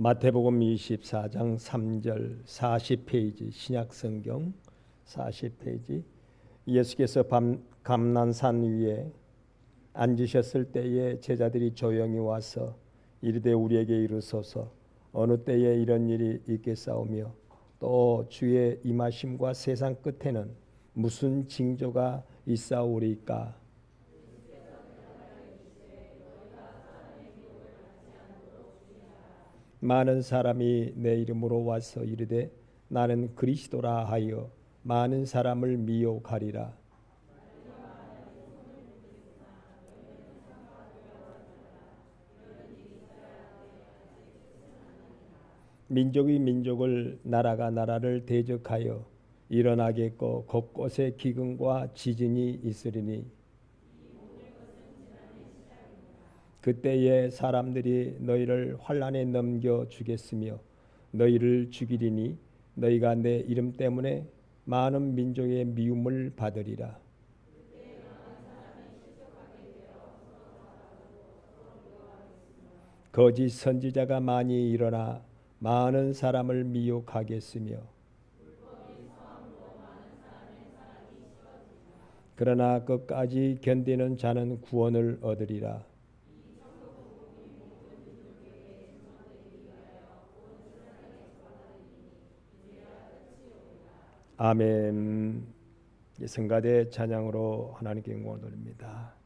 마태복음 24장 3절 40페이지 신약성경 40페이지. 예수께서 감난산 위에 앉으셨을 때에 제자들이 조용히 와서 이르되 우리에게 이르소서 어느 때에 이런 일이 있겠사오며 또 주의 임하심과 세상 끝에는 무슨 징조가 있사오리까. 많은 사람이 내 이름으로 와서 이르되 나는 그리스도라 하여 많은 사람을 미혹하리라. 민족이 민족을 나라가 나라를 대적하여 일어나겠고 곳곳에 기근과 지진이 있으리니 그때에 사람들이 너희를 환난에 넘겨 주겠으며 너희를 죽이리니 너희가 내 이름 때문에 많은 민족의 미움을 받으리라. 거짓 선지자가 많이 일어나 많은 사람을 미혹하겠으며 그러나 끝까지 견디는 자는 구원을 얻으리라. 아멘. 성가대 찬양으로 하나님께 영광을 돌립니다.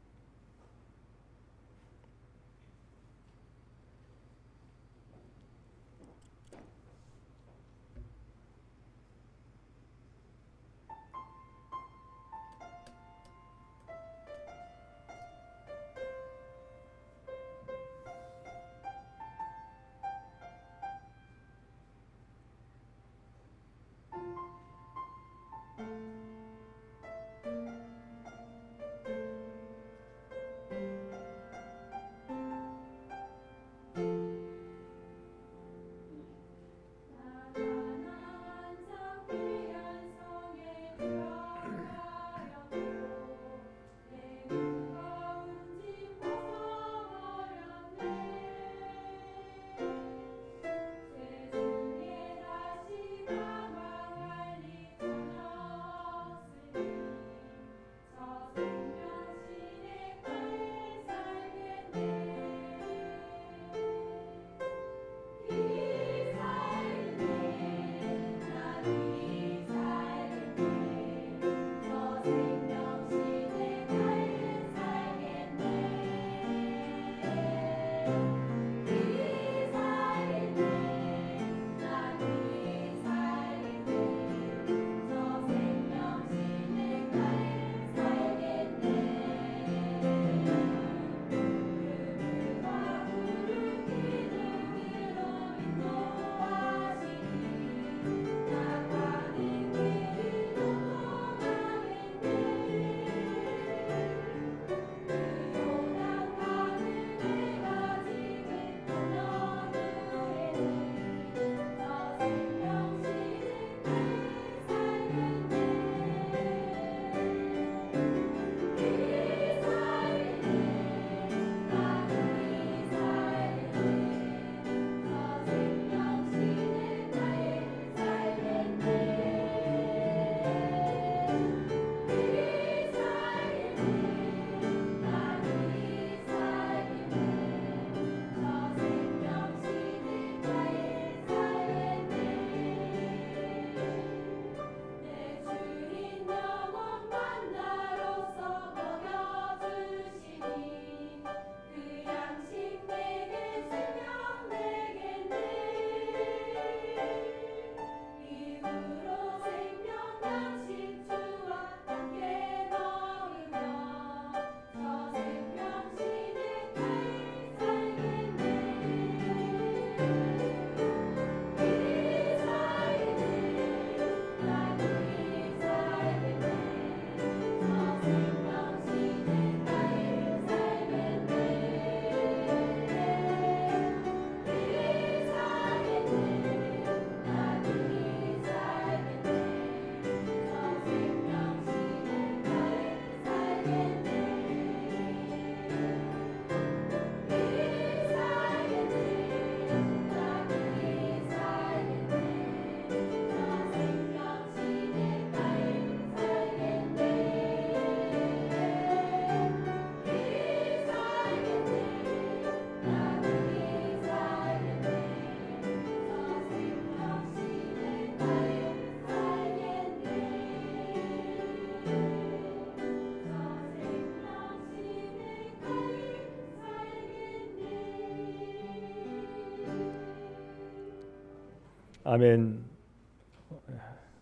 아멘.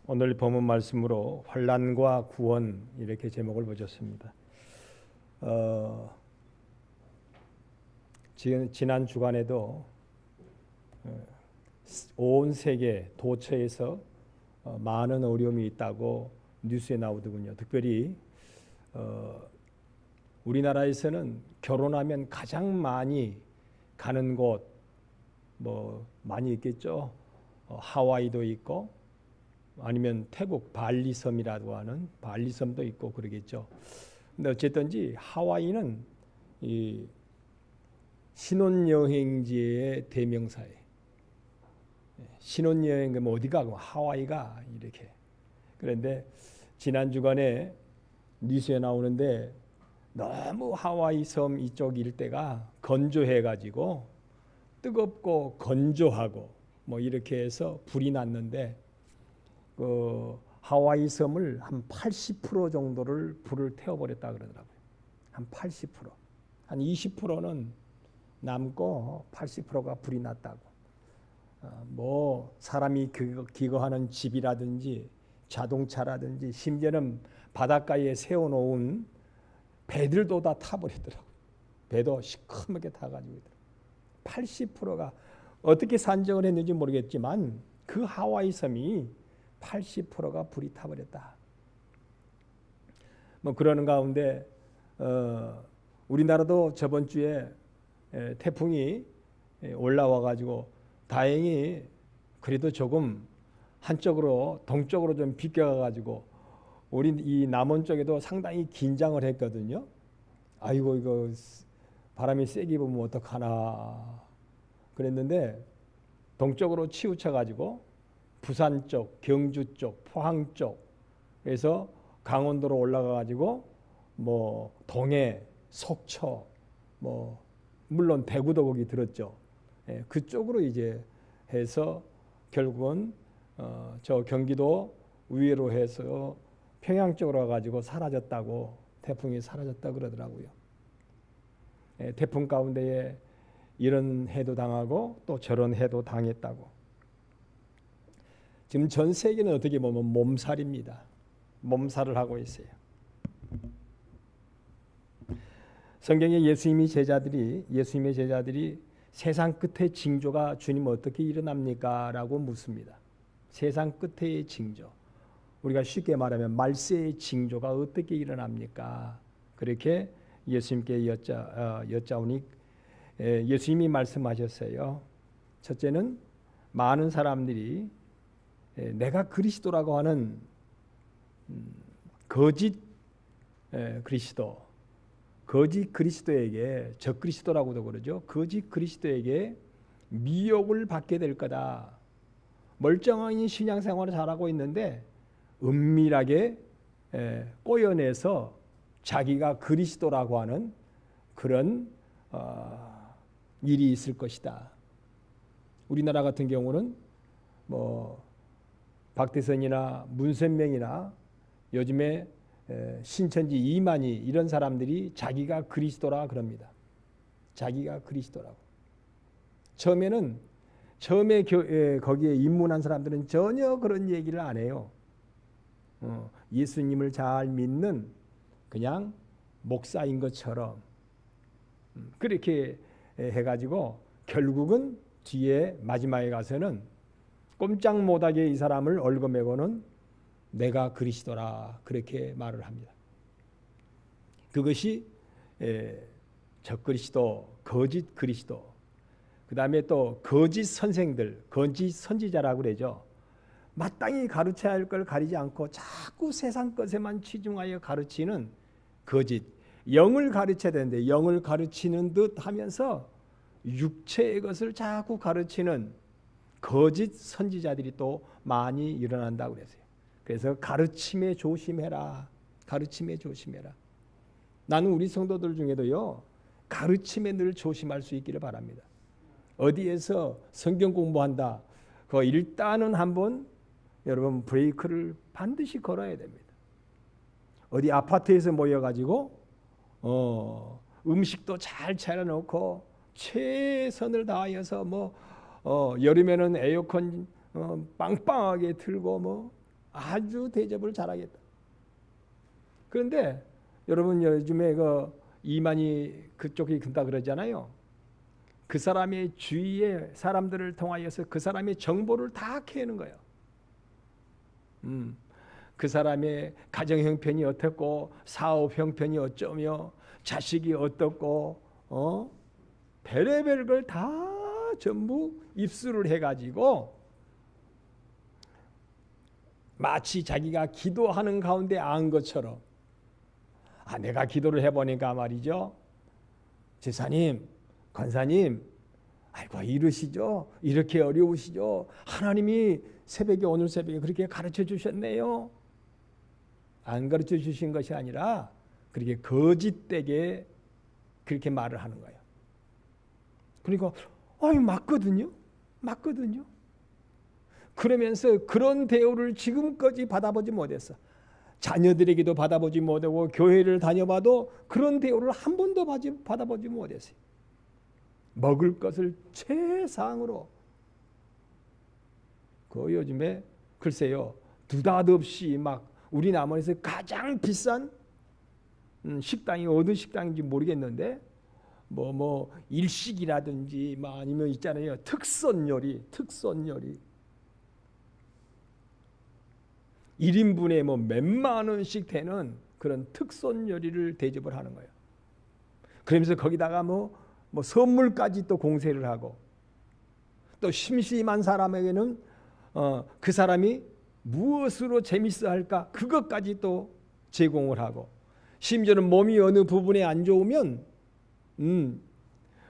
오늘 본문 말씀으로 환난과 구원 이렇게 제목을 붙였습니다. 지난 주간에도 온 세계 도처에서 많은 어려움이 있다고 뉴스에 나오더군요. 특별히 우리나라에서는 결혼하면 가장 많이 가는 곳 뭐 많이 있겠죠. 하와이도 있고 아니면 태국 발리섬이라고 하는 발리섬도 있고 그러겠죠. 근데 어쨌든지 하와이는 이 신혼여행지의 대명사예요. 신혼여행 그러면 어디 가고 하와이가 이렇게. 그런데 지난 주간에 뉴스에 나오는데 너무 하와이 섬 이쪽 일대가 건조해가지고 뜨겁고 건조하고 뭐 이렇게 해서 불이 났는데 그 하와이 섬을 한 80% 정도를 불을 태워버렸다 그러더라고요. 한 80%, 한 20%는 남고 80%가 불이 났다고. 뭐 사람이 기거하는 집이라든지 자동차라든지 심지어는 바닷가에 세워놓은 배들도 다 타버리더라고요. 배도 시커멓게 타가지고 80%가 어떻게 산정을 했는지 모르겠지만 그 하와이 섬이 80%가 불이 타버렸다. 뭐 그러는 가운데 우리나라도 저번 주에 태풍이 올라와 가지고 다행히 그래도 조금 한쪽으로 동쪽으로 좀 비껴가 가지고 우리 이 남원 쪽에도 상당히 긴장을 했거든요. 아이고 이거 바람이 세게 불면 어떡하나 그랬는데 동쪽으로 치우쳐 가지고 부산 쪽, 경주 쪽, 포항 쪽에서 강원도로 올라가 가지고 뭐 동해, 속초, 뭐 물론 대구도 거기 들었죠. 예, 그쪽으로 이제 해서 결국은 저 경기도 위로 해서 평양 쪽으로 가가지고 사라졌다고 태풍이 사라졌다 그러더라고요. 예, 태풍 가운데에 이런 해도 당하고 또 저런 해도 당했다고. 지금 전 세계는 어떻게 보면 몸살입니다. 몸살을 하고 있어요. 성경에 예수님의 제자들이 세상 끝의 징조가 주님 어떻게 일어납니까? 라고 묻습니다. 세상 끝의 징조. 우리가 쉽게 말하면 말세의 징조가 어떻게 일어납니까? 그렇게 예수님께 여짜오니 예수님이 말씀하셨어요. 첫째는 많은 사람들이 내가 그리스도라고 하는 거짓 그리스도에게 적그리스도라고도 그러죠. 거짓 그리스도에게 미혹을 받게 될 거다. 멀쩡한 신앙생활을 잘하고 있는데 은밀하게 꼬여내서 자기가 그리스도라고 하는 그런 일이 있을 것이다. 우리나라 같은 경우는 뭐 박대선이나 문선명이나 요즘에 신천지 이만희 이런 사람들이 자기가 그리스도라 그럽니다. 자기가 그리스도라고. 처음에 거기에 입문한 사람들은 전혀 그런 얘기를 안 해요. 예수님을 잘 믿는 그냥 목사인 것처럼 그렇게 해가지고 결국은 뒤에 마지막에 가서는 꼼짝 못하게 이 사람을 얽어매고는 내가 그리스도라 그렇게 말을 합니다. 그것이 적그리스도, 거짓 그리스도, 그 다음에 또 거짓 선생들, 거짓 선지자라고 그러죠. 마땅히 가르쳐야 할 걸 가리지 않고 자꾸 세상 것에만 치중하여 가르치는 거짓. 영을 가르쳐야 되는데 영을 가르치는 듯 하면서 육체의 것을 자꾸 가르치는 거짓 선지자들이 또 많이 일어난다고 그랬어요. 그래서 가르침에 조심해라. 가르침에 조심해라. 나는 우리 성도들 중에도요. 가르침에 늘 조심할 수 있기를 바랍니다. 어디에서 성경 공부한다. 그거 일단은 한번 여러분 브레이크를 반드시 걸어야 됩니다. 어디 아파트에서 모여가지고 음식도 잘 차려놓고 최선을 다하여서 뭐 여름에는 에어컨 빵빵하게 들고 뭐 아주 대접을 잘하겠다. 그런데 여러분 요즘에 그 이만희 그쪽이 근다 그러잖아요. 그 사람의 주위의 사람들을 통하여서 그 사람의 정보를 다 캐는 거예요. 그 사람의 가정 형편이 어떻고 사업 형편이 어쩌며 자식이 어떻고 별의별 걸 다 전부 입수를 해가지고 마치 자기가 기도하는 가운데 안 것처럼 내가 기도를 해보니까 말이죠. 제사님, 권사님, 아이고 이러시죠? 이렇게 어려우시죠? 하나님이 오늘 새벽에 그렇게 가르쳐 주셨네요. 안 가르쳐 주신 것이 아니라 그렇게 거짓되게 그렇게 말을 하는 거예요. 그러니까 맞거든요. 맞거든요. 그러면서 그런 대우를 지금까지 받아보지 못했어. 자녀들에게도 받아보지 못하고 교회를 다녀봐도 그런 대우를 한 번도 받아보지 못했어요. 먹을 것을 최상으로. 그 요즘에 글쎄요 느닷없이 막 우리 남원에서 가장 비싼 식당이 어느 식당인지 모르겠는데 뭐 일식이라든지 아니면 있잖아요 특선 요리 1인분에 몇만 원씩 되는 그런 특선 요리를 대접을 하는 거예요. 그러면서 거기다가 뭐 선물까지 또 공세를 하고 또 심심한 사람에게는 그 사람이 무엇으로 재밌어 할까 그것까지 또 제공을 하고 심지어는 몸이 어느 부분에 안 좋으면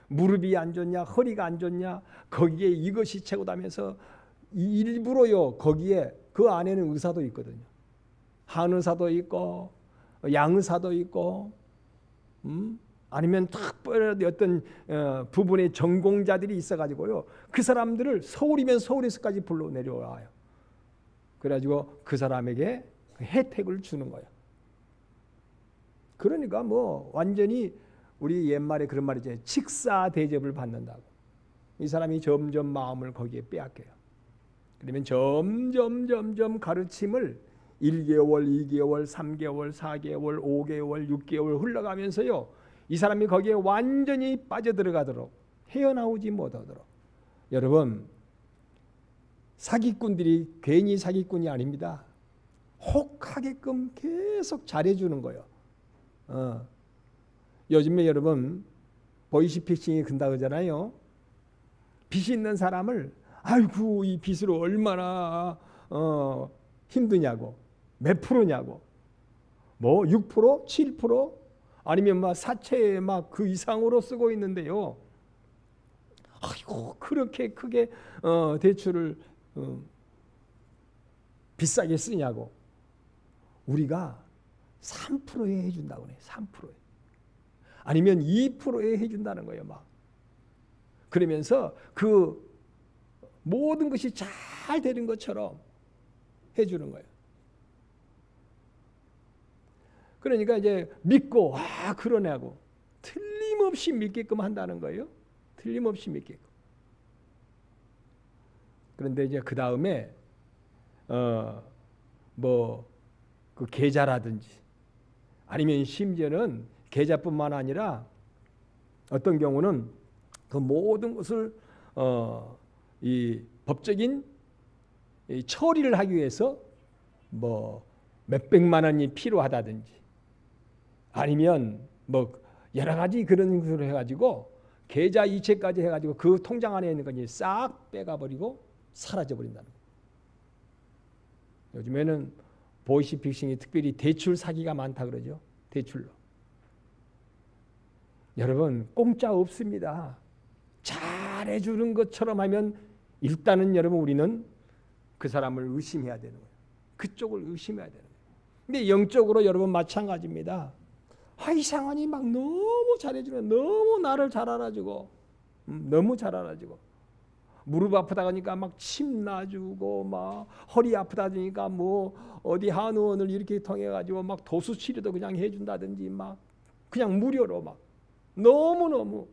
무릎이 안 좋냐 허리가 안 좋냐 거기에 이것이 최고다면서 일부러요 거기에 그 안에는 의사도 있거든요. 한의사도 있고 양의사도 있고 아니면 특별히 어떤 부분의 전공자들이 있어가지고요 그 사람들을 서울이면 서울에서까지 불러 내려와요. 그래가지고 그 사람에게 혜택을 주는 거예요. 그러니까 완전히 우리 옛말에 그런 말이죠. 직사 대접을 받는다고. 이 사람이 점점 마음을 거기에 빼앗겨요. 그러면 점점 가르침을 1개월, 2개월, 3개월, 4개월, 5개월, 6개월 흘러가면서요. 이 사람이 거기에 완전히 빠져들어가도록 헤어나오지 못하도록. 여러분 사기꾼들이 괜히 사기꾼이 아닙니다. 혹하게끔 계속 잘해주는 거예요. 요즘에 여러분 보이스피싱이 근다 그러잖아요. 빚 있는 사람을 아이고 이 빚으로 얼마나 힘드냐고 몇 프로냐고 6%, 7% 아니면 사채에 그 이상으로 쓰고 있는데요. 아이고 그렇게 크게 대출을 비싸게 쓰냐고. 우리가 3%에 해준다고 그래. 3%에. 아니면 2%에 해준다는 거예요. 그러면서 그 모든 것이 잘 되는 것처럼 해주는 거예요. 그러니까 이제 믿고 그러냐고 틀림없이 믿게끔 한다는 거예요. 틀림없이 믿게끔. 그런데 이제 그 다음에 그 계좌라든지 아니면 심지어는 계좌뿐만 아니라 어떤 경우는 그 모든 것을 이 법적인 이 처리를 하기 위해서 몇백만 원이 필요하다든지 아니면 여러 가지 그런 것으로 해가지고 계좌 이체까지 해가지고 그 통장 안에 있는 거 싹 빼가버리고 사라져 버린다는 거예요. 요즘에는 보이스피싱이 특별히 대출 사기가 많다 그러죠. 대출로. 여러분 공짜 없습니다. 잘해주는 것처럼 하면 일단은 여러분 우리는 그 사람을 의심해야 되는 거예요. 그쪽을 의심해야 되는 거예요. 근데 영적으로 여러분 마찬가지입니다. 이상하니 너무 잘해주면 너무 나를 잘 알아주고 너무 잘 알아주고 무릎 아프다 하니까 침 놔주고 허리 아프다 하니까 어디 한의원을 이렇게 통해 가지고 도수 치료도 그냥 해준다든지 그냥 무료로 너무너무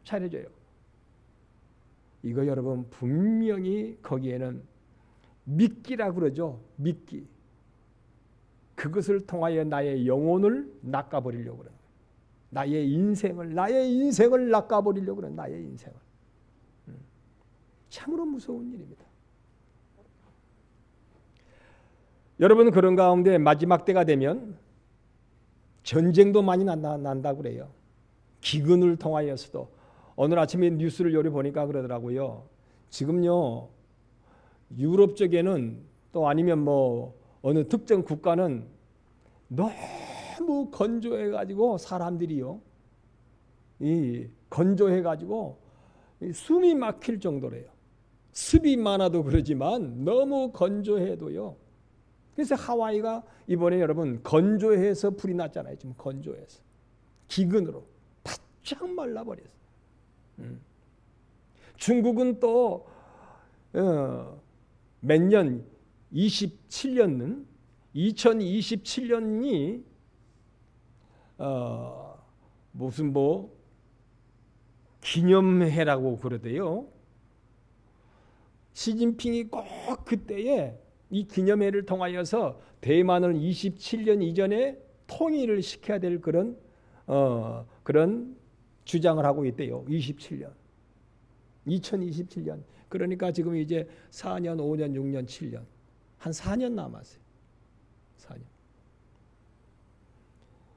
잘해줘요. 이거 여러분 분명히 거기에는 미끼라 그러죠. 미끼. 그것을 통하여 나의 영혼을 낚아버리려고 그래요. 나의 인생을 낚아버리려고 그래요. 나의 인생을. 참으로 무서운 일입니다. 여러분 그런 가운데 마지막 때가 되면 전쟁도 많이 난다고 그래요. 기근을 통하여서도. 오늘 아침에 뉴스를 요리 보니까 그러더라고요. 지금요 유럽 쪽에는 또 아니면 뭐 어느 특정 국가는 너무 건조해가지고 사람들이요 이 건조해가지고 숨이 막힐 정도래요. 습이 많아도 그러지만 너무 건조해도요. 그래서 하와이가 이번에 여러분 건조해서 불이 났잖아요. 지금 건조해서 기근으로 바짝 말라버렸어요. 중국은 또 몇 년 2027년이 무슨 뭐 기념해라고 그러대요. 시진핑이 꼭 그때에 이 기념회를 통하여서 대만을 27년 이전에 통일을 시켜야 될 그런 주장을 하고 있대요. 2027년. 그러니까 지금 이제 4년, 5년, 6년, 7년. 한 4년 남았어요. 4년.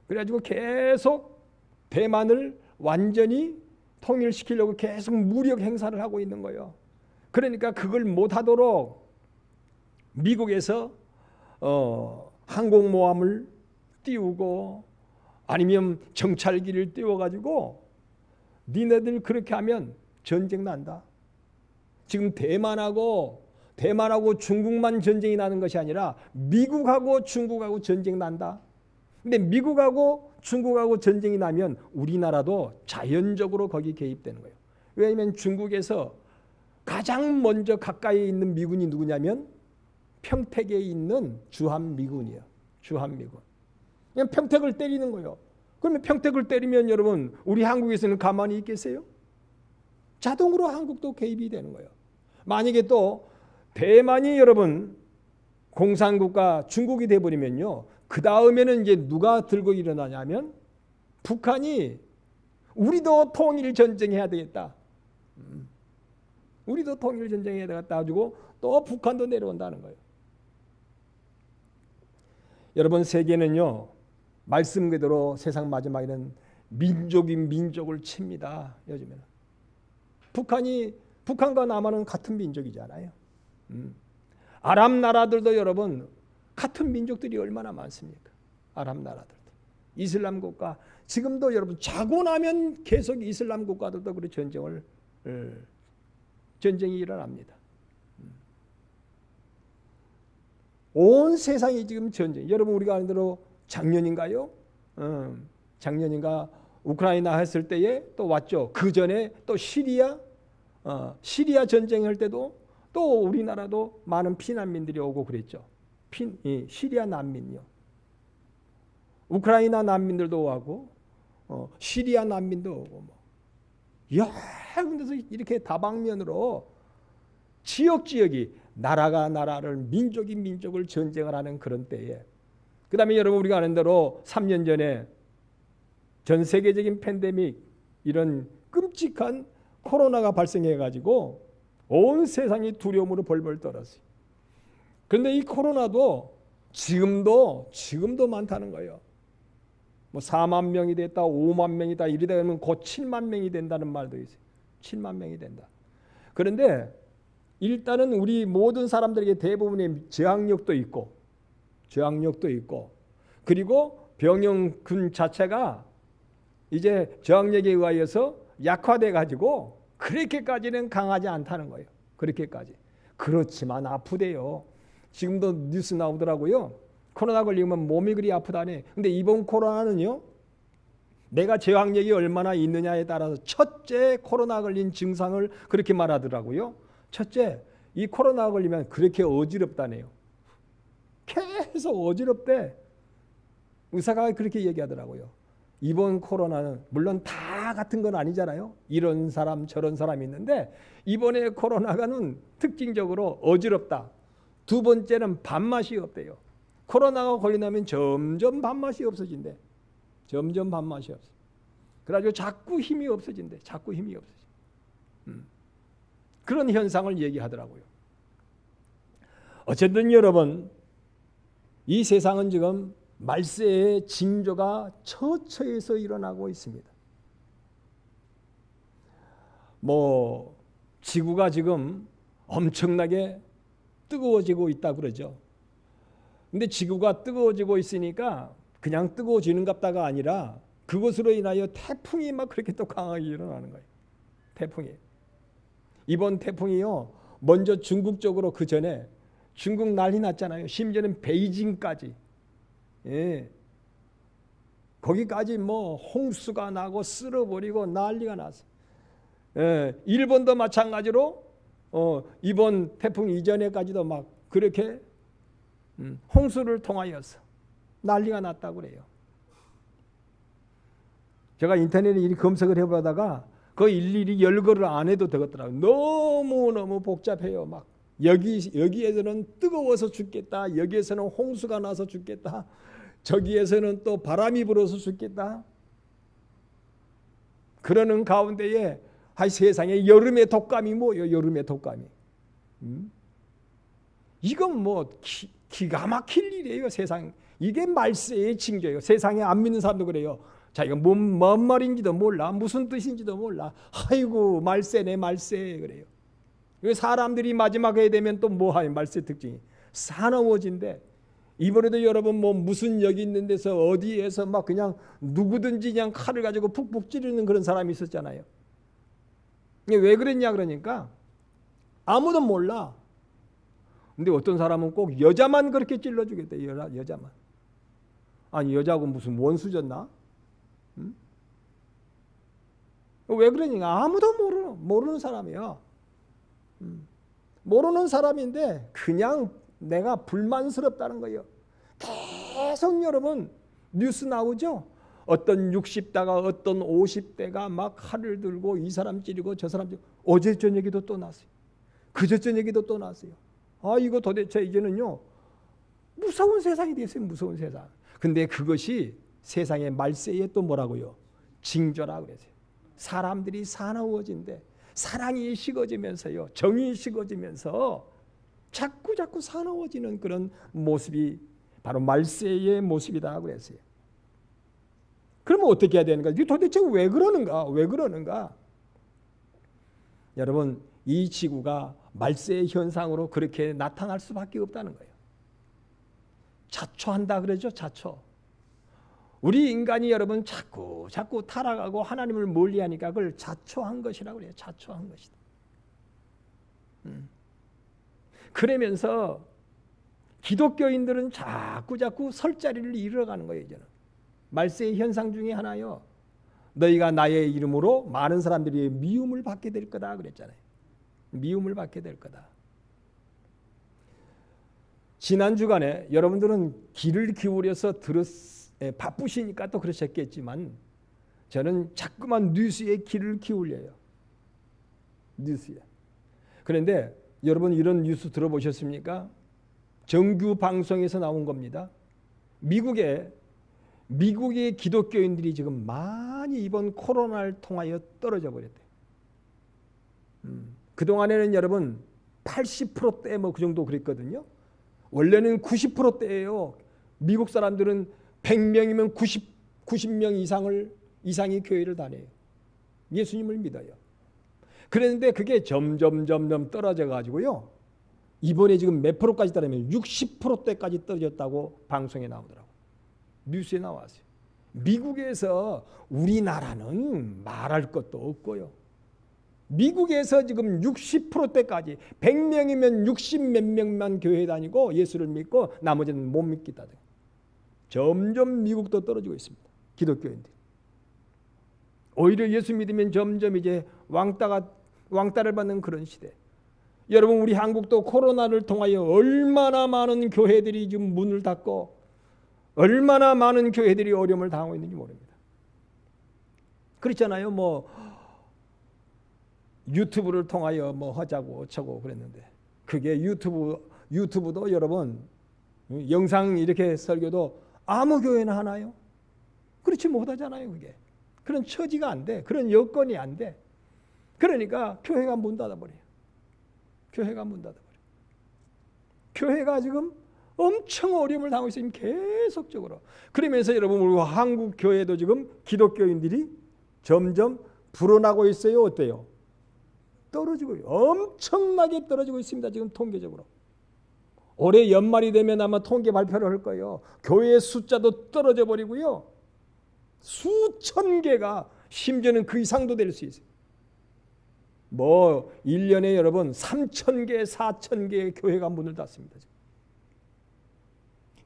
그래가지고 계속 대만을 완전히 통일시키려고 계속 무력 행사를 하고 있는 거예요. 그러니까 그걸 못하도록 미국에서 항공모함을 띄우고 아니면 정찰기를 띄워가지고 니네들 그렇게 하면 전쟁 난다. 지금 대만하고 중국만 전쟁이 나는 것이 아니라 미국하고 중국하고 전쟁 난다. 근데 미국하고 중국하고 전쟁이 나면 우리나라도 자연적으로 거기 개입되는 거예요. 왜냐하면 중국에서 가장 먼저 가까이 있는 미군이 누구냐면 평택에 있는 주한미군이에요. 주한미군. 그냥 평택을 때리는 거예요. 그러면 평택을 때리면 여러분 우리 한국에서는 가만히 있겠어요? 자동으로 한국도 개입이 되는 거예요. 만약에 또 대만이 여러분 공산국가 중국이 돼버리면요. 그 다음에는 이제 누가 들고 일어나냐면 북한이 우리도 통일 전쟁해야 되겠다. 우리도 통일 전쟁해야 되겠다 가지고 또 북한도 내려온다는 거예요. 여러분 세계는요. 말씀 그대로 세상 마지막에는 민족이 민족을 칩니다. 요즘에는. 북한과 남한은 같은 민족이잖아요. 아랍 나라들도 여러분 같은 민족들이 얼마나 많습니까? 아랍 나라들도. 이슬람 국가. 지금도 여러분 자고 나면 계속 이슬람 국가들도 그런 전쟁이 일어납니다. 온 세상이 지금 전쟁. 여러분 우리가 아는 대로 작년인가요? 작년인가 우크라이나 했을 때에 또 왔죠. 그 전에 또 시리아 전쟁할 때도 또 우리나라도 많은 피난민들이 오고 그랬죠. 시리아 난민요. 우크라이나 난민들도 오고 시리아 난민도 오고 여러 군데서 이렇게 다방면으로 지역이 나라가 나라를 민족이 민족을 전쟁을 하는 그런 때에 그 다음에 여러분 우리가 아는 대로 3년 전에 전 세계적인 팬데믹 이런 끔찍한 코로나가 발생해가지고 온 세상이 두려움으로 벌벌 떨었어요. 그런데 이 코로나도 지금도 많다는 거예요. 뭐 4만 명이 됐다, 5만 명이다 이러다 보면 곧 7만 명이 된다는 말도 있어요. 7만 명이 된다. 그런데 일단은 우리 모든 사람들에게 대부분의 저항력도 있고 그리고 병영군 자체가 이제 저항력에 의하여서 약화돼 가지고 그렇게까지는 강하지 않다는 거예요. 그렇게까지. 그렇지만 아프대요. 지금도 뉴스 나오더라고요. 코로나 걸리면 몸이 그리 아프다네. 근데 이번 코로나는요. 내가 저항력이 얼마나 있느냐에 따라서 첫째 코로나 걸린 증상을 그렇게 말하더라고요. 첫째, 이 코로나 걸리면 그렇게 어지럽다네요. 계속 어지럽대. 의사가 그렇게 얘기하더라고요. 이번 코로나는 물론 다 다 같은 건 아니잖아요. 이런 사람 저런 사람이 있는데 이번에 코로나가는 특징적으로 어지럽다. 두 번째는 밥맛이 없대요. 코로나가 걸리면 점점 밥맛이 없어진대. 점점 밥맛이 없어. 그래가지고 자꾸 힘이 없어진대. 자꾸 힘이 없어져. 그런 현상을 얘기하더라고요. 어쨌든 여러분, 이 세상은 지금 말세의 징조가 처처에서 일어나고 있습니다. 지구가 지금 엄청나게 뜨거워지고 있다고 그러죠. 근데 지구가 뜨거워지고 있으니까 그냥 뜨거워지는 갑다가 아니라 그것으로 인하여 태풍이 막 그렇게 또 강하게 일어나는 거예요. 태풍이. 이번 태풍이요, 먼저 중국 쪽으로 그 전에 중국 난리 났잖아요. 심지어는 베이징까지. 예. 거기까지 홍수가 나고 쓸어버리고 난리가 났어요. 예. 일본도 마찬가지로 이번 태풍 이전에까지도 막 그렇게 홍수를 통하여서 난리가 났다고 그래요. 제가 인터넷에 이 검색을 해보다가 그 일일이 열거를 안 해도 되겠더라고요. 너무너무 복잡해요. 막 여기에서는 뜨거워서 죽겠다. 여기에서는 홍수가 나서 죽겠다. 저기에서는 또 바람이 불어서 죽겠다. 그러는 가운데에 세상에 여름의 독감이 뭐예요? 여름의 독감이. 이건 기가 막힐 일이에요. 세상. 이게 말세의 징조예요. 세상에 안 믿는 사람도 그래요. 자기가 뭔 말인지도 몰라. 무슨 뜻인지도 몰라. 아이고 말세네 말세 그래요. 사람들이 마지막에 되면 또 뭐하요? 말세 특징이 사나워진대. 이번에도 여러분 무슨 여기 있는 데서 어디에서 막 그냥 누구든지 그냥 칼을 가지고 푹푹 찌르는 그런 사람이 있었잖아요. 왜 그랬냐 그러니까 아무도 몰라. 근데 어떤 사람은 꼭 여자만 그렇게 찔러주겠대. 여자만. 아니 여자하고 무슨 원수졌나? 응? 왜 그러니까 아무도 모르는 사람이야. 모르는 사람인데 그냥 내가 불만스럽다는 거예요. 계속 여러분 뉴스 나오죠. 어떤 60대가 어떤 50대가 막 칼을 들고 이 사람 찌르고 저 사람 찌르고 어제 저녁에도 또 났어요. 그저 저녁에도 또 났어요. 이거 도대체 이제는요 무서운 세상이 됐어요. 무서운 세상. 근데 그것이 세상의 말세에 또 뭐라고요? 징조라고 그랬어요. 사람들이 사나워진대. 사랑이 식어지면서요. 정이 식어지면서 자꾸 사나워지는 그런 모습이 바로 말세의 모습이다 그랬어요. 그러면 어떻게 해야 되는가? 도대체 왜 그러는가? 왜 그러는가? 여러분, 이 지구가 말세의 현상으로 그렇게 나타날 수밖에 없다는 거예요. 자초한다 그러죠. 자초. 우리 인간이 여러분 자꾸 타락하고 하나님을 멀리하니까 그걸 자초한 것이라고 그래요. 자초한 것이다. 그러면서 기독교인들은 자꾸 설 자리를 잃어가는 거예요. 이제는. 말세의 현상 중에 하나요. 너희가 나의 이름으로 많은 사람들이 미움을 받게 될 거다 그랬잖아요. 미움을 받게 될 거다. 지난 주간에 여러분들은 귀를 기울여서 바쁘시니까 또 그러셨겠지만 저는 자꾸만 뉴스에 귀를 기울여요. 뉴스에. 그런데 여러분 이런 뉴스 들어보셨습니까? 정규 방송에서 나온 겁니다. 미국의 기독교인들이 지금 많이 이번 코로나를 통하여 떨어져 버렸대요. 그동안에는 여러분 80%대 그 정도 그랬거든요. 원래는 90%대예요. 미국 사람들은 100명이면 90명 이상이 교회를 다녀요. 예수님을 믿어요. 그런데 그게 점점 떨어져 가지고요. 이번에 지금 몇 프로까지 떨어지면 60%대까지 떨어졌다고 방송에 나오더라고요. 뉴스에 나왔어요. 미국에서 우리나라는 말할 것도 없고요. 미국에서 지금 60%대까지 100명이면 60 몇 명만 교회 다니고 예수를 믿고 나머지는 못 믿겠다. 점점 미국도 떨어지고 있습니다. 기독교인들. 오히려 예수 믿으면 점점 이제 왕따를 받는 그런 시대. 여러분 우리 한국도 코로나를 통하여 얼마나 많은 교회들이 지금 문을 닫고 얼마나 많은 교회들이 어려움을 당하고 있는지 모릅니다. 그렇잖아요. 뭐 유튜브를 통하여 뭐 하자고 어쩌고 그랬는데 그게 유튜브도 여러분 영상 이렇게 설교도 아무 교회나 하나요? 그렇지 못하잖아요. 그게 그런 처지가 안 돼. 그런 여건이 안 돼. 그러니까 교회가 문 닫아버려요. 교회가 문 닫아버려요. 교회가 지금 엄청 어려움을 당하고 있어요. 계속적으로. 그러면서 여러분 우리 한국 교회도 지금 기독교인들이 점점 불어나고 있어요. 어때요? 떨어지고 엄청나게 떨어지고 있습니다. 지금 통계적으로. 올해 연말이 되면 아마 통계 발표를 할 거예요. 교회의 숫자도 떨어져 버리고요. 수천 개가 심지어는 그 이상도 될 수 있어요. 뭐 1년에 여러분 3,000개, 4,000개의 교회가 문을 닫습니다.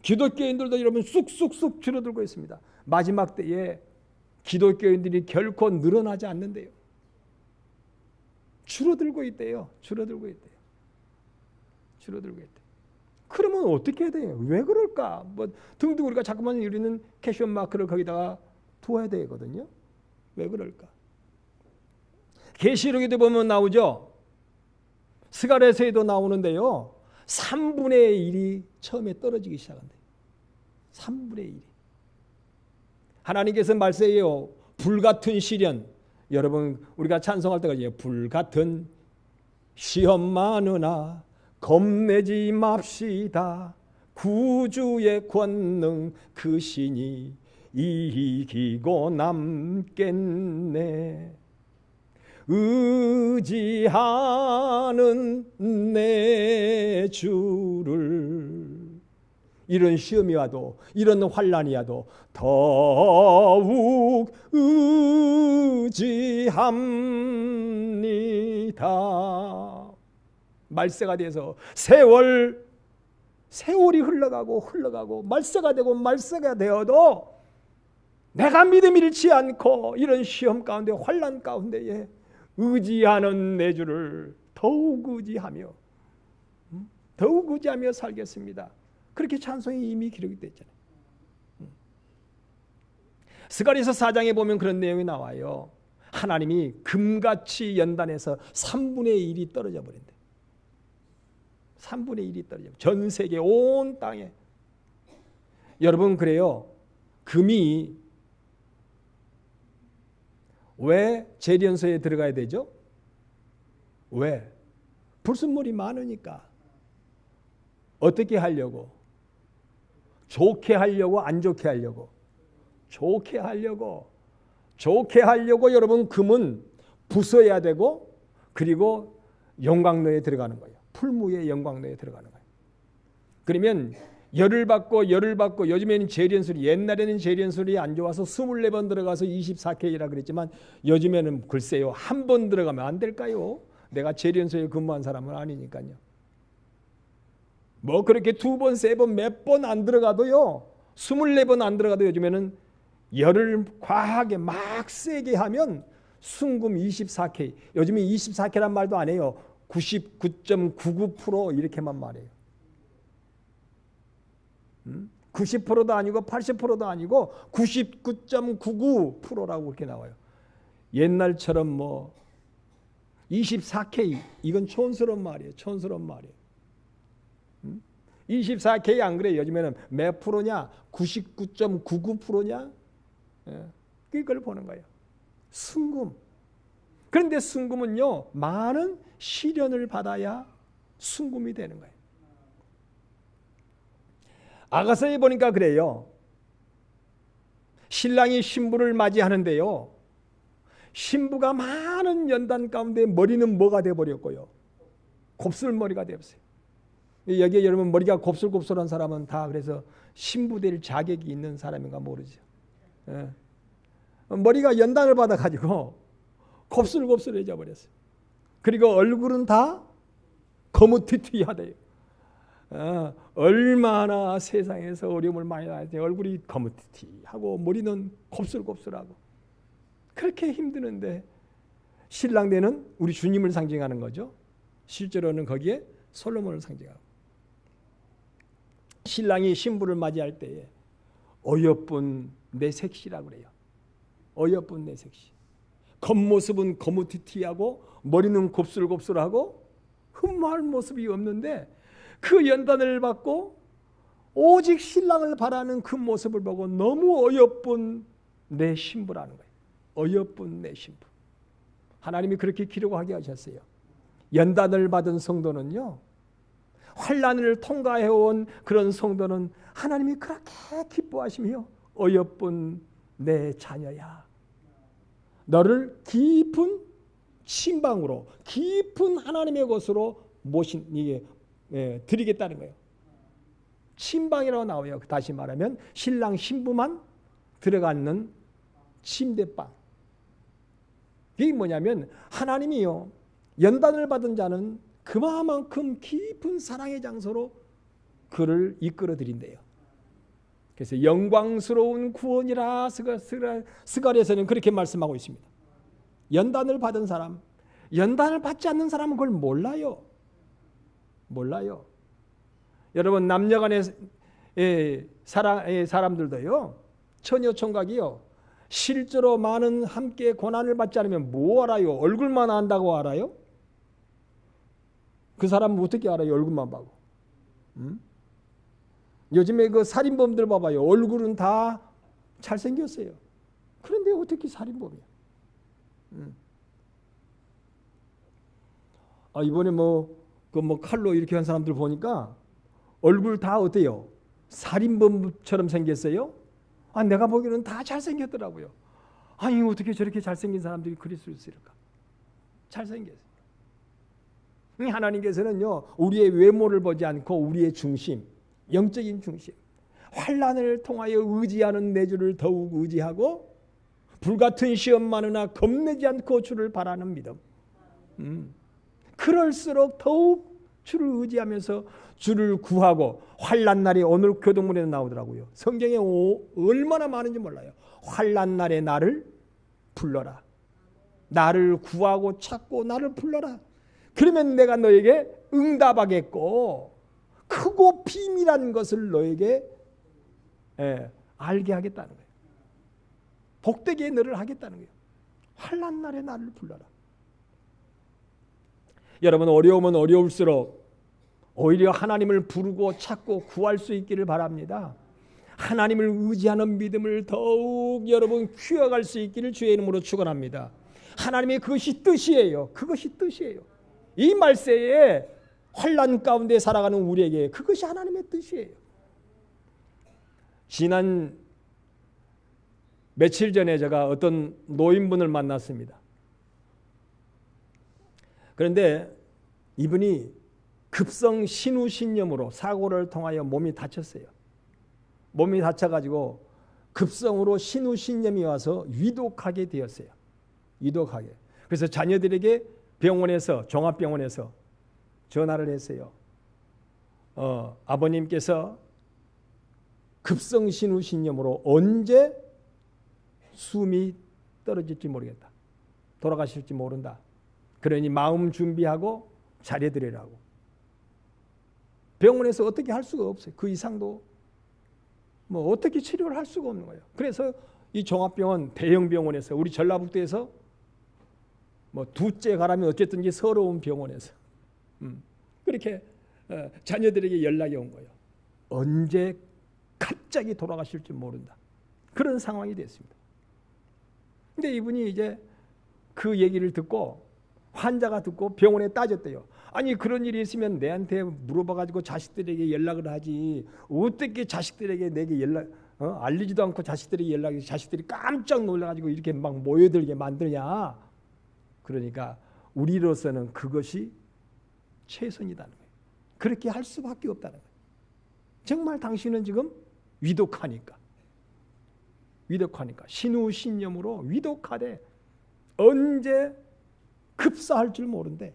기독교인들도 여러분 쑥쑥쑥 줄어들고 있습니다. 마지막 때에 기독교인들이 결코 늘어나지 않는데요. 줄어들고 있대요. 줄어들고 있대요. 줄어들고 있대요. 그러면 어떻게 해야 돼요? 왜 그럴까? 뭐 등등 우리가 자꾸만 우리는 캐션 마크를 거기다가 두어야 되거든요. 왜 그럴까? 계시록에도 보면 나오죠. 스가랴서에도 나오는데요. 3분의 1이 처음에 떨어지기 시작한대요. 3분의 1이. 하나님께서 말씀해요. 불같은 시련. 여러분 우리가 찬송할 때가 이제 불같은 시험 많으나 겁내지 맙시다. 구주의 권능 그 신이 이기고 남겠네. 의지하는 내 주를. 이런 시험이 와도 이런 환난이 와도 더욱 의지합니다. 말세가 돼서 세월이 흘러가고 말세가 되고 말세가 되어도 내가 믿음 잃지 않고 이런 시험 가운데 환난 가운데에 의지하는 내 주를 더욱 의지하며 살겠습니다. 그렇게 찬송이 이미 기록이 됐잖아요. 스가랴서 4장에 보면 그런 내용이 나와요. 하나님이 금같이 연단해서 3분의 1이 떨어져 버린대. 3분의 1이 떨어져. 전 세계 온 땅에. 여러분 그래요. 금이 왜 재련소에 들어가야 되죠? 왜? 불순물이 많으니까. 어떻게 하려고? 좋게 하려고 안 좋게 하려고? 좋게 하려고. 좋게 하려고 여러분 금은 부숴야 되고 그리고 영광로에 들어가는 거예요. 풀무의 영광로에 들어가는 거예요. 그러면 열을 받고 요즘에는 재련술이 옛날에는 재련술이 안 좋아서 24번 들어가서 24K라 그랬지만 요즘에는 글쎄요. 한 번 들어가면 안 될까요? 내가 재련소에 근무한 사람은 아니니까요. 뭐 그렇게 2번, 3번 몇 번 안 들어가도요. 24번 안 들어가도 요즘에는 열을 과하게 막 세게 하면 순금 24K. 요즘에 24K란 말도 안 해요. 99.99% 이렇게만 말해요. 90%도 아니고 80%도 아니고 99.99%라고 그렇게 나와요. 옛날처럼 뭐 24K 이건 촌스러운 말이에요. 촌스러운 말이에요. 24K 안 그래? 요즘에는 몇 프로냐? 99.99%냐? 그걸 보는 거예요. 순금. 그런데 순금은요. 많은 시련을 받아야 순금이 되는 거예요. 아가서에 보니까 그래요. 신랑이 신부를 맞이하는데요. 신부가 많은 연단 가운데 머리는 뭐가 돼버렸고요. 곱슬머리가 되었어요. 여기에 여러분 머리가 곱슬곱슬한 사람은 다 그래서 신부 될 자격이 있는 사람인가 모르죠. 예. 머리가 연단을 받아가지고 곱슬곱슬해져 버렸어요. 그리고 얼굴은 다 거무튀튀하대요. 얼마나 세상에서 어려움을 많이 당했는지 얼굴이 거무튀튀하고 머리는 곱슬곱슬하고 그렇게 힘드는데 신랑대는 우리 주님을 상징하는 거죠. 실제로는 거기에 솔로몬을 상징하고 신랑이 신부를 맞이할 때에 어여쁜 내 색시라고 그래요. 어여쁜 내 색시. 겉모습은 거무튀튀하고 머리는 곱슬곱슬하고 흠모할 모습이 없는데 그 연단을 받고 오직 신랑을 바라는 그 모습을 보고 너무 어여쁜 내 신부라는 거예요. 어여쁜 내 신부. 하나님이 그렇게 기록하게 하셨어요. 연단을 받은 성도는요, 환난을 통과해온 그런 성도는 하나님이 그렇게 기뻐하시며 어여쁜 내 자녀야, 너를 깊은 침방으로 깊은 하나님의 곳으로 드리겠다는 거예요. 침방이라고 나와요. 다시 말하면 신랑 신부만 들어가는 침대방. 이게 뭐냐면 하나님이요, 연단을 받은 자는 그만큼 깊은 사랑의 장소로 그를 이끌어 드린대요. 그래서 영광스러운 구원이라 스갈에서는 그렇게 말씀하고 있습니다. 연단을 받은 사람, 연단을 받지 않는 사람은 그걸 몰라요. 몰라요. 여러분, 남녀간의 사람들도요, 처녀 총각이요, 실제로 많은 함께 고난을 받지 않으면 뭐 알아요? 얼굴만 안다고 알아요? 그 사람은 어떻게 알아요? 얼굴만 봐고. 요즘에 그 살인범들 봐봐요. 얼굴은 다 잘생겼어요. 그런데 어떻게 살인범이야? 이번에 칼로 이렇게 한 사람들 보니까 얼굴 다 어때요? 살인범처럼 생겼어요? 내가 보기에는 다 잘생겼더라고요. 아니, 어떻게 저렇게 잘생긴 사람들이 그릴 수 있을까? 잘생겼어요. 하나님께서는요, 우리의 외모를 보지 않고 우리의 중심, 영적인 중심, 환난을 통하여 의지하는 내 주를 더욱 의지하고 불같은 시험 많으나 겁내지 않고 주를 바라는 믿음. 그럴수록 더욱 주를 의지하면서 주를 구하고, 환난 날에 오늘 교동문에는 나오더라고요. 성경에 얼마나 많은지 몰라요. 환난 날에 나를 불러라. 나를 구하고 찾고 나를 불러라. 그러면 내가 너에게 응답하겠고 크고 비밀한 것을 너에게 알게 하겠다는 거예요. 복되게 너를 하겠다는 거예요. 환난 날에 나를 불러라. 여러분, 어려우면 어려울수록 오히려 하나님을 부르고 찾고 구할 수 있기를 바랍니다. 하나님을 의지하는 믿음을 더욱 여러분 키워갈 수 있기를 주의 이름으로 축원합니다. 하나님의 그것이 뜻이에요. 그것이 뜻이에요. 이 말세에 환난 가운데 살아가는 우리에게 그것이 하나님의 뜻이에요. 지난 며칠 전에 제가 어떤 노인분을 만났습니다. 그런데 이분이 급성 신우신염으로 사고를 통하여 몸이 다쳤어요. 몸이 다쳐가지고 급성으로 신우신염이 와서 위독하게 되었어요. 위독하게. 그래서 자녀들에게 병원에서, 종합병원에서 전화를 했어요. 아버님께서 급성 신우신염으로 언제 숨이 떨어질지 모르겠다. 돌아가실지 모른다. 그러니 마음 준비하고 잘해드리라고. 병원에서 어떻게 할 수가 없어요. 그 이상도 어떻게 치료를 할 수가 없는 거예요. 그래서 이 종합병원, 대형병원에서, 우리 전라북도에서 두째 가라면 어쨌든지 서러운 병원에서 그렇게 자녀들에게 연락이 온 거예요. 언제 갑자기 돌아가실지 모른다. 그런 상황이 됐습니다. 근데 이분이 이제 그 얘기를 듣고, 환자가 듣고 병원에 따졌대요. 아니, 그런 일이 있으면 내한테 물어봐가지고 자식들에게 연락을 하지, 어떻게 자식들에게 내게 알리지도 않고 자식들에게 연락이, 자식들이 깜짝 놀라가지고 이렇게 막 모여들게 만드냐. 그러니까 우리로서는 그것이 최선이라는 거예요. 그렇게 할 수밖에 없다는 거예요. 정말 당신은 지금 위독하니까 신우신염으로 위독하되 언제 급사할 줄 모른대.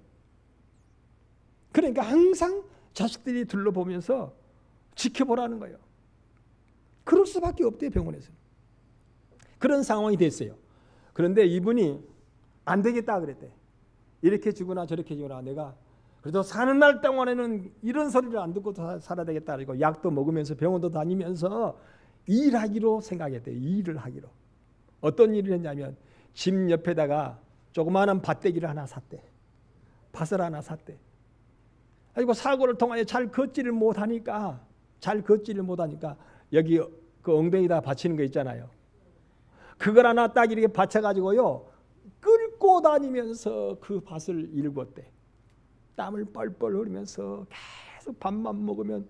그러니까 항상 자식들이 둘러보면서 지켜보라는 거예요. 그럴 수밖에 없대요, 병원에서는. 그런 상황이 됐어요. 그런데 이분이 안 되겠다 그랬대. 이렇게 주거나 저렇게 주거나 내가 그래도 사는 날 동안에는 이런 소리를 안 듣고 살아야 되겠다. 그리고 약도 먹으면서 병원도 다니면서 일하기로 생각했대요. 일을 하기로. 어떤 일을 했냐면 집 옆에다가 조그마한 밭대기를 하나 샀대. 밭을 하나 샀대. 그리고 사고를 통하여 잘 걷지를 못하니까 여기 그 엉덩이다 받치는 거 있잖아요. 그걸 하나 딱 이렇게 받쳐가지고요 끌고 다니면서 그 밭을 일궜대. 땀을 뻘뻘 흘리면서 계속 밥만 먹으면,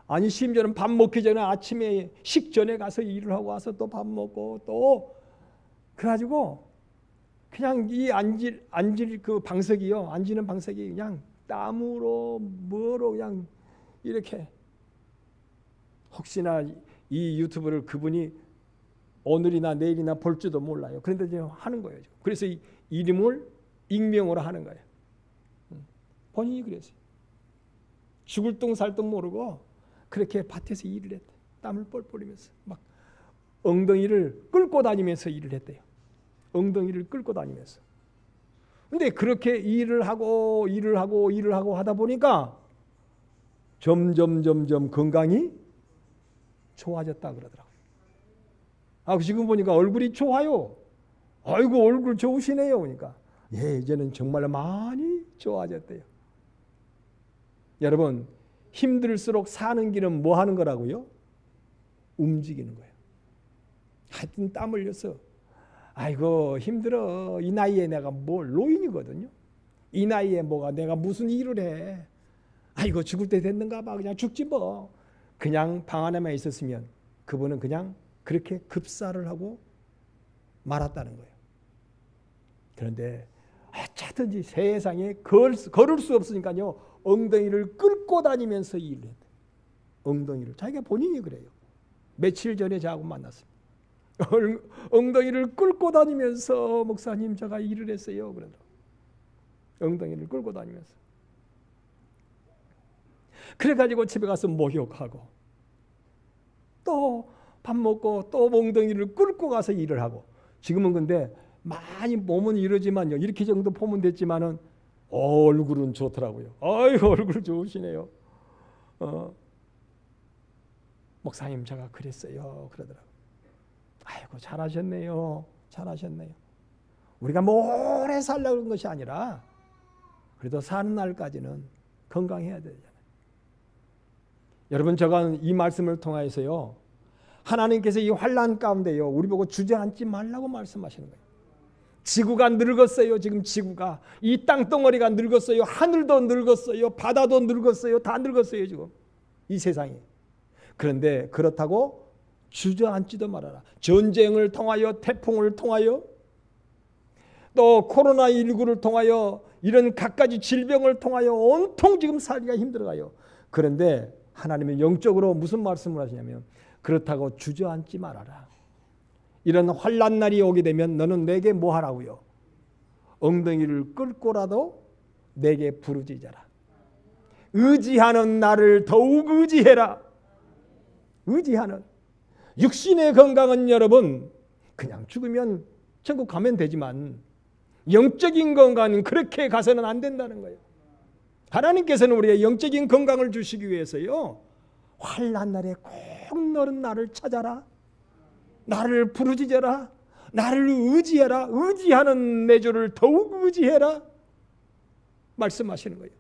아니 심지어는 밥 먹기 전에 아침에 식전에 가서 일을 하고 와서 또 밥 먹고 또 그래가지고 그냥 이 앉을 그 방석이요, 앉는 방석이 그냥 땀으로 뭐로 그냥 이렇게. 혹시나 이 유튜브를 그분이 오늘이나 내일이나 볼지도 몰라요. 그런데 지금 하는 거예요. 그래서 이 이름을 익명으로 하는 거예요. 본인이 그랬어요. 죽을 둥 살 둥 모르고 그렇게 밭에서 일을 했대. 땀을 뻘뻘 흘리면서 막 엉덩이를 끌고 다니면서 일을 했대요. 엉덩이를 끌고 다니면서. 근데 그렇게 일을 하고 하다 보니까 점점 건강이 좋아졌다 그러더라고요. 지금 보니까 얼굴이 좋아요. 아이고 얼굴 좋으시네요. 그러니까 이제는 정말 많이 좋아졌대요. 여러분, 힘들수록 사는 길은 뭐 하는 거라고요? 움직이는 거예요. 하여튼 땀 흘려서 아이고 힘들어. 이 나이에 내가 뭘, 노인이거든요. 이 나이에 뭐가 내가 무슨 일을 해. 아이고 죽을 때 됐는가 봐. 그냥 죽지 뭐. 그냥 방 안에만 있었으면 그분은 그냥 그렇게 급사를 하고 말았다는 거예요. 그런데 어쩌든지 세상에 걸을 수 없으니까요 엉덩이를 끌고 다니면서 일을 했대. 엉덩이를. 자기가 본인이 그래요. 며칠 전에 저하고 만났습니다. 엉덩이를 끌고 다니면서 목사님 제가 일을 했어요. 그러더라고요. 엉덩이를 끌고 다니면서. 그래가지고 집에 가서 목욕하고 또 밥 먹고 또 엉덩이를 끌고 가서 일을 하고. 지금은 근데 많이 몸은 이러지만요. 이렇게 정도 보면 됐지만은 얼굴은 좋더라고요. 아이고 얼굴 좋으시네요. 목사님 제가 그랬어요. 그러더라고요. 아이고 잘하셨네요. 우리가 오래 살려고 하는 것이 아니라 그래도 사는 날까지는 건강해야 되잖아요. 여러분, 제가 이 말씀을 통하여서요 하나님께서 이 환난 가운데요 우리 보고 주저앉지 말라고 말씀하시는 거예요. 지구가 늙었어요. 지금 지구가, 이 땅덩어리가 늙었어요. 하늘도 늙었어요. 바다도 늙었어요. 다 늙었어요 지금 이 세상이. 그런데 그렇다고 주저앉지도 말아라. 전쟁을 통하여, 태풍을 통하여, 또 코로나19를 통하여, 이런 갖가지 질병을 통하여 온통 지금 살기가 힘들어가요. 그런데 하나님은 영적으로 무슨 말씀을 하시냐면 그렇다고 주저앉지 말아라. 이런 환난 날이 오게 되면 너는 내게 뭐 하라고요? 엉덩이를 끌고라도 내게 부르짖어라. 의지하는 나를 더욱 의지해라. 의지하는. 육신의 건강은 여러분 그냥 죽으면 천국 가면 되지만 영적인 건강은 그렇게 가서는 안 된다는 거예요. 하나님께서는 우리의 영적인 건강을 주시기 위해서요 환난 날에 꼭 너는 나를 찾아라. 나를 부르짖어라. 나를 의지해라. 의지하는 내 주를 더욱 의지해라. 말씀하시는 거예요.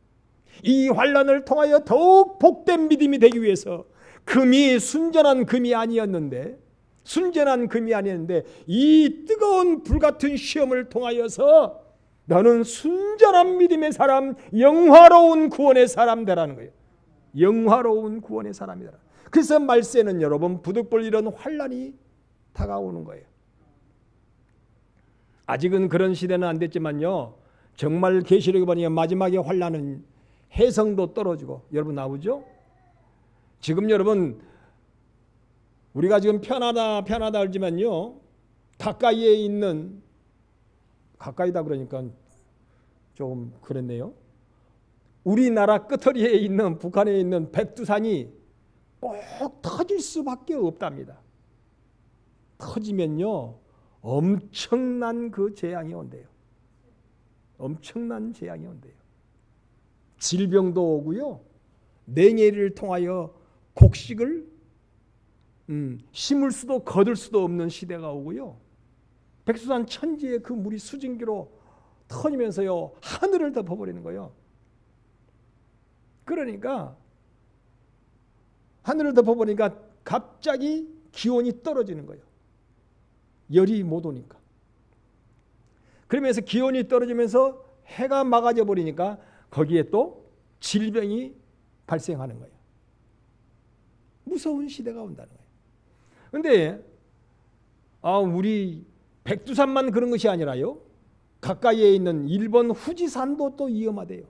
이 환난을 통하여 더욱 복된 믿음이 되기 위해서 금이 순전한 금이 아니었는데 이 뜨거운 불같은 시험을 통하여서 너는 순전한 믿음의 사람, 영화로운 구원의 사람 되라는 거예요. 영화로운 구원의 사람이다. 그래서 말세는 여러분 부득불 이런 환난이 다가오는 거예요. 아직은 그런 시대는 안 됐지만요 정말 계시록에 보니 마지막에 환난은 해성도 떨어지고, 여러분 나오죠? 지금 여러분 우리가 지금 편하다 알지만요 가까이에 있는, 가까이다 그러니까 조금 그랬네요. 우리나라 끝허리에 있는 북한에 있는 백두산이 꼭 터질 수밖에 없답니다. 터지면요 엄청난 그 재앙이 온대요. 엄청난 재앙이 온대요. 질병도 오고요 냉해를 통하여 곡식을 심을 수도 거둘 수도 없는 시대가 오고요 백두산 천지에 그 물이 수증기로 터지면서요 하늘을 덮어버리는 거예요. 그러니까 하늘을 덮어버리니까 갑자기 기온이 떨어지는 거예요. 열이 못 오니까. 그러면서 기온이 떨어지면서 해가 막아져 버리니까 거기에 또 질병이 발생하는 거예요. 무서운 시대가 온다는 거예요. 그런데 우리 백두산만 그런 것이 아니라요. 가까이에 있는 일본 후지산도 또 위험하대요.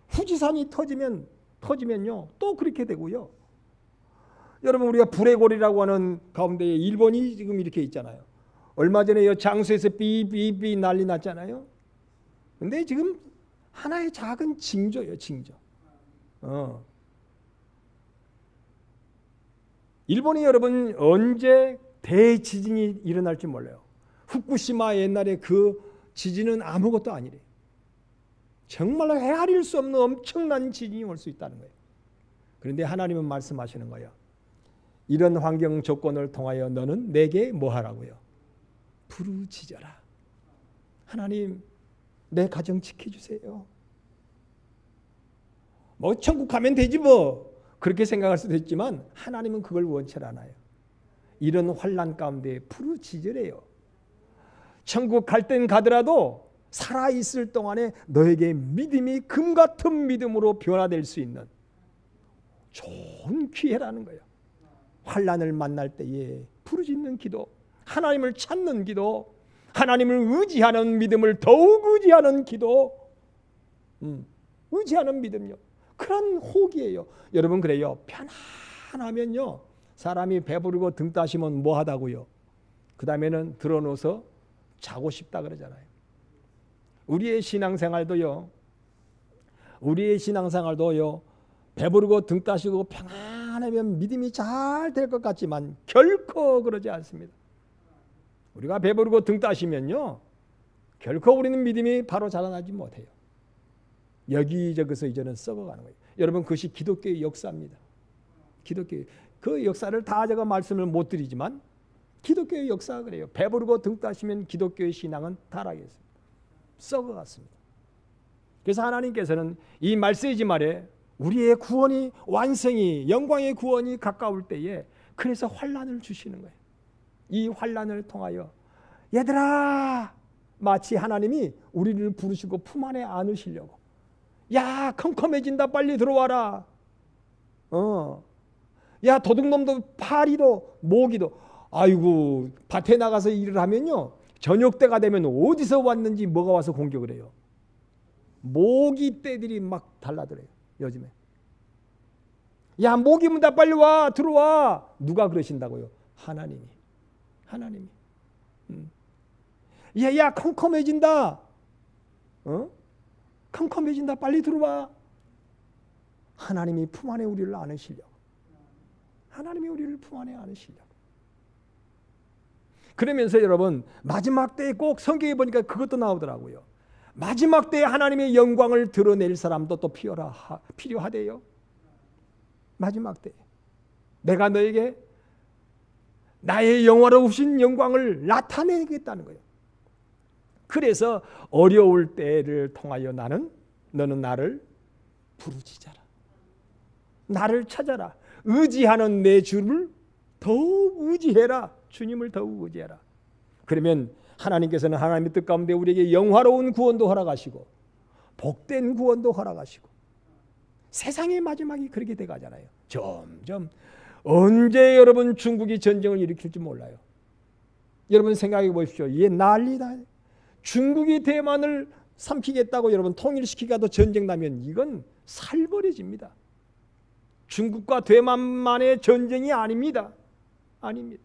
후지산이 터지면요 또 그렇게 되고요. 여러분 우리가 불의 골이라고 하는 가운데 일본이 지금 이렇게 있잖아요. 얼마 전에 장수에서 삐삐삐 난리 났잖아요. 근데 지금 하나의 작은 징조예요, 징조. 일본이 여러분 언제 대지진이 일어날지 몰라요. 후쿠시마 옛날에 그 지진은 아무것도 아니래요. 정말로 헤아릴 수 없는 엄청난 지진이 올 수 있다는 거예요. 그런데 하나님은 말씀하시는 거예요. 이런 환경 조건을 통하여 너는 내게 뭐 하라고요? 부르짖어라. 하나님 내 가정 지켜주세요. 뭐 천국 가면 되지 뭐 그렇게 생각할 수도 있지만 하나님은 그걸 원치 않아요. 이런 환난 가운데 부르짖으래요. 천국 갈 땐 가더라도 살아있을 동안에 너에게 믿음이 금같은 믿음으로 변화될 수 있는 좋은 기회라는 거예요. 환난을 만날 때에 부르짖는 기도, 하나님을 찾는 기도, 하나님을 의지하는 믿음을 더욱 의지하는 기도, 의지하는 믿음요. 그런 호기예요. 여러분 그래요. 편안하면요. 사람이 배부르고 등 따시면 뭐 하다고요? 그 다음에는 드러누워서 자고 싶다 그러잖아요. 우리의 신앙생활도요. 배부르고 등 따시고 편안하면 믿음이 잘 될 것 같지만 결코 그러지 않습니다. 우리가 배부르고 등 따시면요. 결코 우리는 믿음이 바로 자라나지 못해요. 여기저기서 이제는 썩어가는 거예요. 여러분 그것이 기독교의 역사입니다. 기독교 그 역사를 다 제가 말씀을 못 드리지만 기독교의 역사가 그래요. 배부르고 등 따시면 기독교의 신앙은 타락했습니다. 썩어갔습니다. 그래서 하나님께서는 이 메시지 말에 우리의 구원이 완성이 영광의 구원이 가까울 때에 그래서 환난을 주시는 거예요. 이 환난을 통하여 얘들아 마치 하나님이 우리를 부르시고 품 안에 안으시려고 야 컴컴해진다 빨리 들어와라. 야 도둑놈도 파리도 모기도 아이고 밭에 나가서 일을 하면요 저녁 때가 되면 어디서 왔는지 뭐가 와서 공격을 해요. 모기 떼들이 막 달라들어요 요즘에. 야 모기 문다 빨리 와 들어와. 누가 그러신다고요? 하나님이. 야 컴컴해진다. 컴컴해진다 빨리 들어와. 하나님이 품 안에 우리를 안으시려고. 하나님이 우리를 품 안에 안으시려고. 그러면서 여러분 마지막 때에 꼭 성경에 보니까 그것도 나오더라고요. 마지막 때에 하나님의 영광을 드러낼 사람도 또 필요하대요. 마지막 때에 내가 너에게 나의 영화로우신 영광을 나타내겠다는 거예요. 그래서 어려울 때를 통하여 너는 나를 부르짖어라. 나를 찾아라. 의지하는 내 주를 더욱 의지해라. 주님을 더욱 의지해라. 그러면 하나님께서는 하나님의 뜻 가운데 우리에게 영화로운 구원도 허락하시고 복된 구원도 허락하시고 세상의 마지막이 그렇게 돼가잖아요. 점점 언제 여러분 중국이 전쟁을 일으킬지 몰라요. 여러분 생각해 보십시오. 이게 난리다. 중국이 대만을 삼키겠다고 여러분 통일시키기도 전쟁 나면 이건 살벌해집니다. 중국과 대만만의 전쟁이 아닙니다. 아닙니다.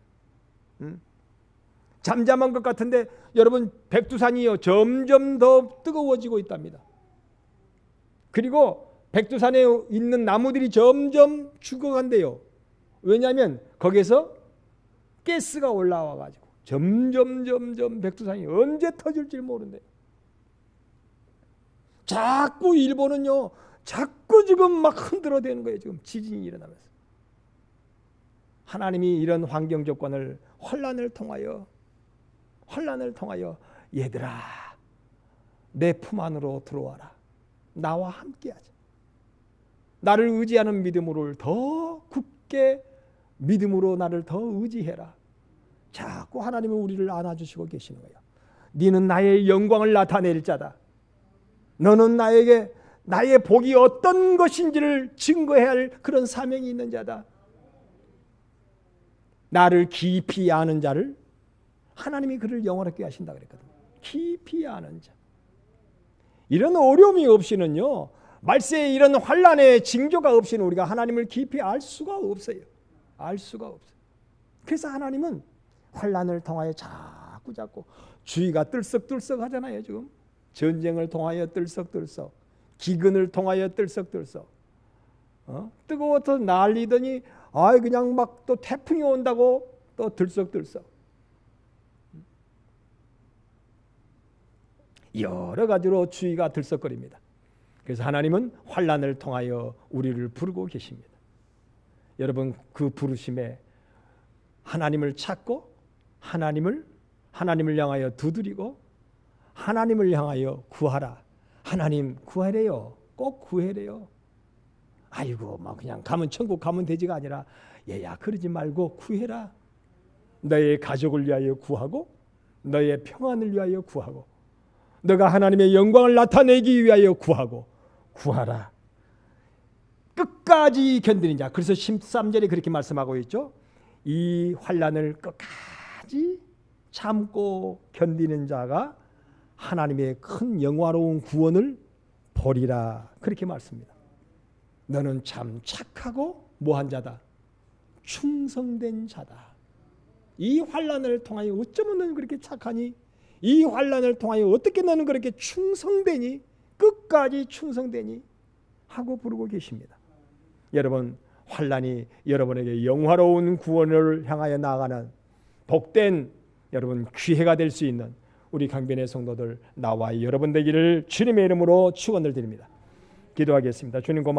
잠잠한 것 같은데 여러분 백두산이요 점점 더 뜨거워지고 있답니다. 그리고 백두산에 있는 나무들이 점점 죽어간대요. 왜냐하면 거기서 가스가 올라와 가지고 점점 백두산이 언제 터질지 모른대요. 자꾸 일본은요 자꾸 지금 막 흔들어대는 거예요. 지금 지진이 일어나면서. 하나님이 이런 환경 조건을 환난을 통하여 환난을 통하여 얘들아 내 품 안으로 들어와라. 나와 함께하자. 나를 의지하는 믿음을 더 굳게 믿음으로 나를 더 의지해라. 자꾸 하나님은 우리를 안아주시고 계시는 거예요. 너는 나의 영광을 나타낼 자다. 너는 나에게 나의 복이 어떤 것인지를 증거해야 할 그런 사명이 있는 자다. 나를 깊이 아는 자를 하나님이 그를 영원하게 하신다 그랬거든. 깊이 아는 자. 이런 어려움이 없이는요, 말세에 이런 환난의 징조가 없이는 우리가 하나님을 깊이 알 수가 없어요. 알 수가 없어요. 그래서 하나님은 환난을 통하여 자꾸 주위가 들썩들썩 하잖아요. 지금 전쟁을 통하여 들썩들썩, 기근을 통하여 들썩들썩, 뜨거워서 난리더니 그냥 막 또 태풍이 온다고 또 들썩들썩. 여러 가지로 주위가 들썩거립니다. 그래서 하나님은 환난을 통하여 우리를 부르고 계십니다. 여러분 그 부르심에 하나님을 찾고 하나님을 향하여 두드리고 하나님을 향하여 구하라. 하나님 구하래요. 꼭 구하래요. 아이고 막 그냥 가면 천국 가면 되지가 아니라 얘야 그러지 말고 구해라. 너의 가족을 위하여 구하고 너의 평안을 위하여 구하고 너가 하나님의 영광을 나타내기 위하여 구하라. 끝까지 견디는 자. 그래서 13절에 그렇게 말씀하고 있죠. 이 환난을 끝까지 참고 견디는 자가 하나님의 큰 영화로운 구원을 보리라. 그렇게 말씀합니다. 너는 참 착하고 뭐한 자다? 충성된 자다. 이 환난을 통하여 어쩌면 너는 그렇게 착하니? 이 환난을 통하여 어떻게 너는 그렇게 충성되니? 끝까지 충성되니? 하고 부르고 계십니다. 여러분 환난이 여러분에게 영화로운 구원을 향하여 나아가는 복된 여러분 기회가 될 수 있는 우리 강변의 성도들 나와 여러분 되기를 주님의 이름으로 축원을 드립니다. 기도하겠습니다. 주님 고맙습니다.